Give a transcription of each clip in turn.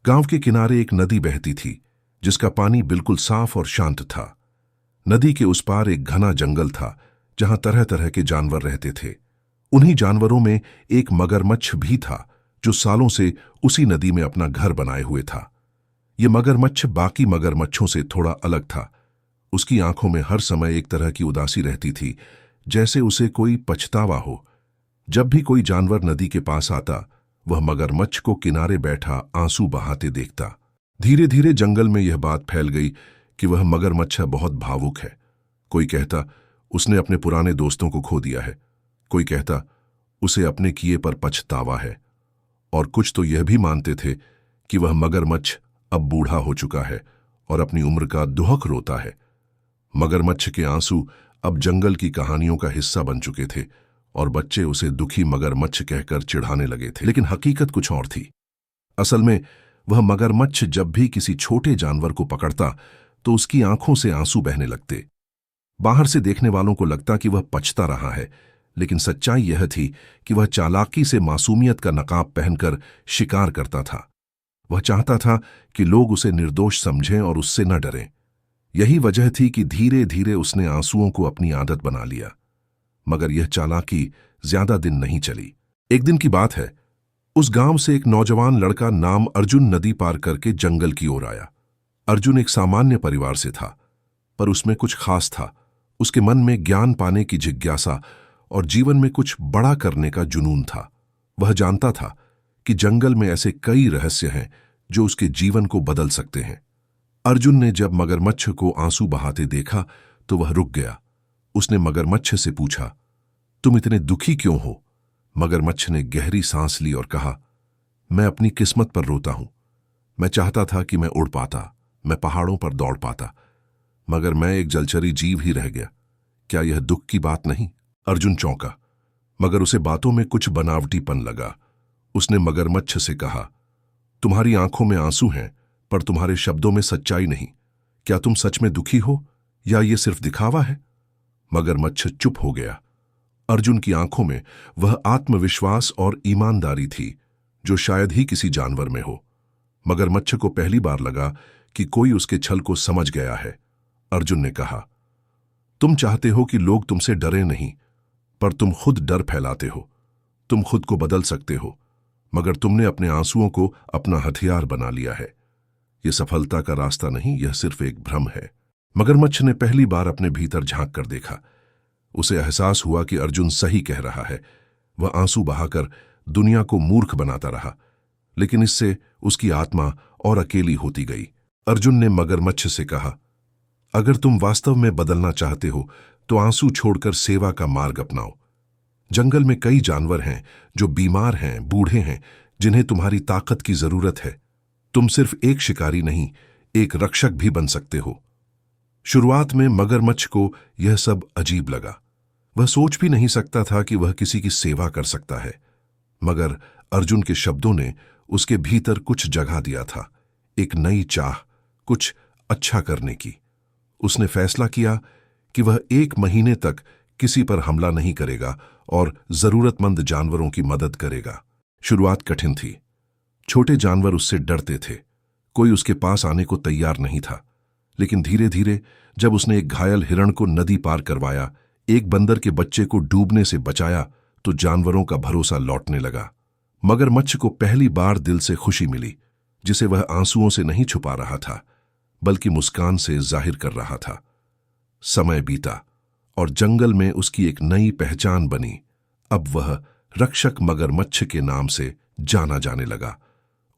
गांव के किनारे एक नदी बहती थी जिसका पानी बिल्कुल साफ और शांत था। नदी के उस पार एक घना जंगल था जहां तरह तरह के जानवर रहते थे। उन्हीं जानवरों में एक मगरमच्छ भी था जो सालों से उसी नदी में अपना घर बनाए हुए था। यह मगरमच्छ बाकी मगरमच्छों से थोड़ा अलग था। उसकी आंखों में हर समय एक तरह की उदासी रहती थी, जैसे उसे कोई पछतावा हो। जब भी कोई जानवर नदी के पास आता, वह मगरमच्छ को किनारे बैठा आंसू बहाते देखता। धीरे धीरे जंगल में यह बात फैल गई कि वह मगरमच्छ बहुत भावुक है। कोई कहता उसने अपने पुराने दोस्तों को खो दिया है, कोई कहता उसे अपने किए पर पछतावा है, और कुछ तो यह भी मानते थे कि वह मगरमच्छ अब बूढ़ा हो चुका है और अपनी उम्र का दुहक रोता है। मगरमच्छ के आंसू अब जंगल की कहानियों का हिस्सा बन चुके थे और बच्चे उसे दुखी मगरमच्छ कहकर चिढ़ाने लगे थे। लेकिन हकीकत कुछ और थी। असल में वह मगरमच्छ जब भी किसी छोटे जानवर को पकड़ता तो उसकी आंखों से आंसू बहने लगते। बाहर से देखने वालों को लगता कि वह पछता रहा है, लेकिन सच्चाई यह थी कि वह चालाकी से मासूमियत का नकाब पहनकर शिकार करता था। वह चाहता था कि लोग उसे निर्दोष समझें और उससे न डरें। यही वजह थी कि धीरे धीरे उसने आंसुओं को अपनी आदत बना लिया। मगर यह चालाकी ज्यादा दिन नहीं चली। एक दिन की बात है, उस गांव से एक नौजवान लड़का नाम अर्जुन नदी पार करके जंगल की ओर आया। अर्जुन एक सामान्य परिवार से था, पर उसमें कुछ खास था। उसके मन में ज्ञान पाने की जिज्ञासा और जीवन में कुछ बड़ा करने का जुनून था। वह जानता था कि जंगल में ऐसे कई रहस्य हैं जो उसके जीवन को बदल सकते हैं। अर्जुन ने जब मगरमच्छ को आंसू बहाते देखा तो वह रुक गया। उसने मगरमच्छ से पूछा, तुम इतने दुखी क्यों हो? मगरमच्छ ने गहरी सांस ली और कहा, मैं अपनी किस्मत पर रोता हूं। मैं चाहता था कि मैं उड़ पाता, मैं पहाड़ों पर दौड़ पाता, मगर मैं एक जलचरी जीव ही रह गया। क्या यह दुख की बात नहीं? अर्जुन चौंका, मगर उसे बातों में कुछ बनावटीपन लगा। उसने मगरमच्छ से कहा, तुम्हारी आंखों में आंसू हैं, पर तुम्हारे शब्दों में सच्चाई नहीं। क्या तुम सच में दुखी हो या ये सिर्फ दिखावा है? मगरमच्छ चुप हो गया। अर्जुन की आंखों में वह आत्मविश्वास और ईमानदारी थी जो शायद ही किसी जानवर में हो। मगरमच्छ को पहली बार लगा कि कोई उसके छल को समझ गया है। अर्जुन ने कहा, तुम चाहते हो कि लोग तुमसे डरे नहीं, पर तुम खुद डर फैलाते हो। तुम खुद को बदल सकते हो, मगर तुमने अपने आंसुओं को अपना हथियार बना लिया है। यह सफलता का रास्ता नहीं, यह सिर्फ एक भ्रम है। मगरमच्छ ने पहली बार अपने भीतर झांक कर देखा। उसे एहसास हुआ कि अर्जुन सही कह रहा है। वह आंसू बहाकर दुनिया को मूर्ख बनाता रहा, लेकिन इससे उसकी आत्मा और अकेली होती गई। अर्जुन ने मगरमच्छ से कहा, अगर तुम वास्तव में बदलना चाहते हो तो आंसू छोड़कर सेवा का मार्ग अपनाओ। जंगल में कई जानवर हैं जो बीमार हैं, बूढ़े हैं, जिन्हें तुम्हारी ताकत की जरूरत है। तुम सिर्फ एक शिकारी नहीं, एक रक्षक भी बन सकते हो। शुरुआत में मगरमच्छ को यह सब अजीब लगा। वह सोच भी नहीं सकता था कि वह किसी की सेवा कर सकता है, मगर अर्जुन के शब्दों ने उसके भीतर कुछ जगा दिया था, एक नई चाह, कुछ अच्छा करने की। उसने फैसला किया कि वह 1 महीने तक किसी पर हमला नहीं करेगा और जरूरतमंद जानवरों की मदद करेगा। शुरुआत कठिन थी। छोटे जानवर उससे डरते थे, कोई उसके पास आने को तैयार नहीं था। लेकिन धीरे धीरे जब उसने एक घायल हिरण को नदी पार करवाया, एक बंदर के बच्चे को डूबने से बचाया, तो जानवरों का भरोसा लौटने लगा। मगरमच्छ को पहली बार दिल से खुशी मिली, जिसे वह आंसुओं से नहीं छुपा रहा था, बल्कि मुस्कान से जाहिर कर रहा था। समय बीता और जंगल में उसकी एक नई पहचान बनी। अब वह रक्षक मगरमच्छ के नाम से जाना जाने लगा।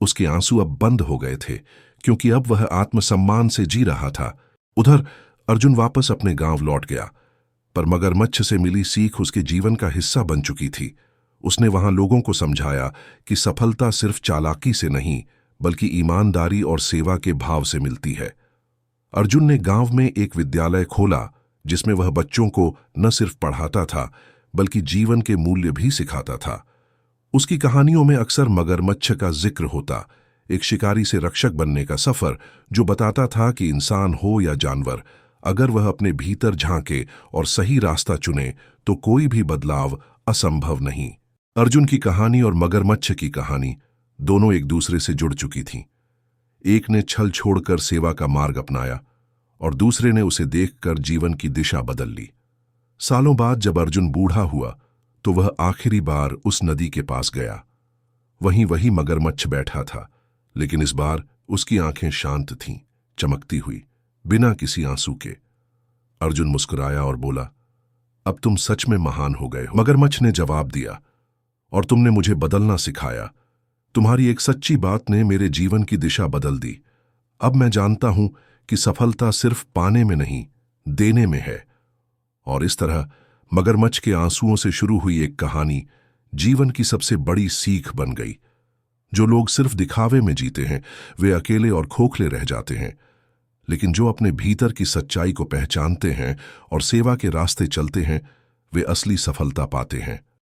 उसके आंसू अब बंद हो गए थे, क्योंकि अब वह आत्मसम्मान से जी रहा था। उधर अर्जुन वापस अपने गांव लौट गया, पर मगरमच्छ से मिली सीख उसके जीवन का हिस्सा बन चुकी थी। उसने वहां लोगों को समझाया कि सफलता सिर्फ चालाकी से नहीं, बल्कि ईमानदारी और सेवा के भाव से मिलती है। अर्जुन ने गांव में एक विद्यालय खोला, जिसमें वह बच्चों को न सिर्फ पढ़ाता था, बल्कि जीवन के मूल्य भी सिखाता था। उसकी कहानियों में अक्सर मगरमच्छ का जिक्र होता, एक शिकारी से रक्षक बनने का सफर जो बताता था कि इंसान हो या जानवर, अगर वह अपने भीतर झांके और सही रास्ता चुने तो कोई भी बदलाव असंभव नहीं। अर्जुन की कहानी और मगरमच्छ की कहानी दोनों एक दूसरे से जुड़ चुकी थीं। एक ने छल छोड़कर सेवा का मार्ग अपनाया और दूसरे ने उसे देखकर जीवन की दिशा बदल ली। सालों बाद जब अर्जुन बूढ़ा हुआ तो वह आखिरी बार उस नदी के पास गया। वहीं वही मगरमच्छ बैठा था, लेकिन इस बार उसकी आंखें शांत थीं, चमकती हुई, बिना किसी आंसू के। अर्जुन मुस्कुराया और बोला, अब तुम सच में महान हो गए हो। मगरमच्छ ने जवाब दिया, और तुमने मुझे बदलना सिखाया। तुम्हारी एक सच्ची बात ने मेरे जीवन की दिशा बदल दी। अब मैं जानता हूं कि सफलता सिर्फ पाने में नहीं, देने में है। और इस तरह मगरमच्छ के आंसुओं से शुरू हुई एक कहानी जीवन की सबसे बड़ी सीख बन गई। जो लोग सिर्फ दिखावे में जीते हैं वे अकेले और खोखले रह जाते हैं, लेकिन जो अपने भीतर की सच्चाई को पहचानते हैं और सेवा के रास्ते चलते हैं वे असली सफलता पाते हैं।